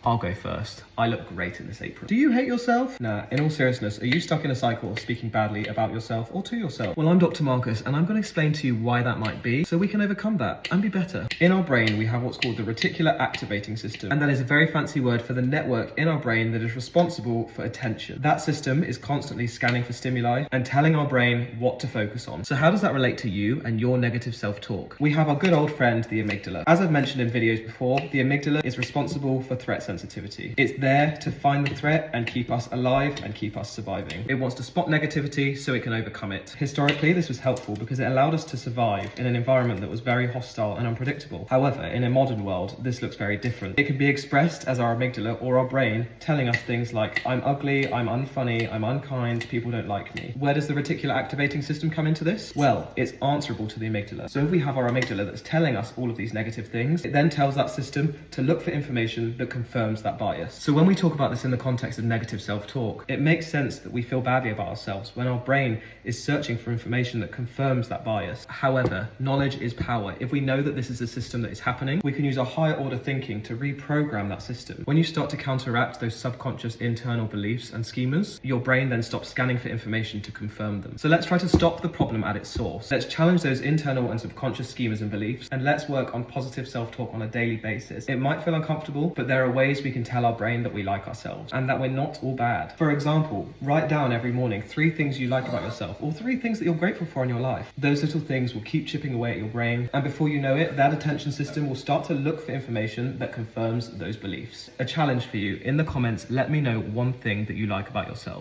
I'll go first. I look great in this apron. Do you hate yourself? Nah, in all seriousness, are you stuck in a cycle of speaking badly about yourself or to yourself? Well, I'm Dr. Marcus, and I'm going to explain to you why that might be so we can overcome that and be better. In our brain, we have what's called the reticular activating system, and that is a very fancy word for the network in our brain that is responsible for attention. That system is constantly scanning for stimuli and telling our brain what to focus on. So how does that relate to you and your negative self-talk? We have our good old friend, the amygdala. As I've mentioned in videos before, the amygdala is responsible for threat sensitivity. It's there to find the threat and keep us alive and keep us surviving. It wants to spot negativity so it can overcome it. Historically, this was helpful because it allowed us to survive in an environment that was very hostile and unpredictable. However, in a modern world, this looks very different. It can be expressed as our amygdala or our brain telling us things like, I'm ugly, I'm unfunny, I'm unkind, people don't like me. Where does the reticular activating system come into this? Well, it's answerable to the amygdala. So if we have our amygdala that's telling us all of these negative things, it then tells that system to look for information that confirms that bias. So when we talk about this in the context of negative self-talk, it makes sense that we feel badly about ourselves when our brain is searching for information that confirms that bias. However, knowledge is power. If we know that this is a system that is happening, we can use our higher order thinking to reprogram that system. When you start to counteract those subconscious internal beliefs and schemas, your brain then stops scanning for information to confirm them. So let's try to stop the problem at its source. Let's challenge those internal and subconscious schemas and beliefs, and let's work on positive self-talk on a daily basis. It might feel uncomfortable, but there are ways we can tell our brain that we like ourselves and that we're not all bad. For example, write down every morning 3 things you like about yourself or 3 things that you're grateful for in your life. Those little things will keep chipping away at your brain, and before you know it, that attention system will start to look for information that confirms those beliefs. A challenge for you: in the comments, let me know one thing that you like about yourself.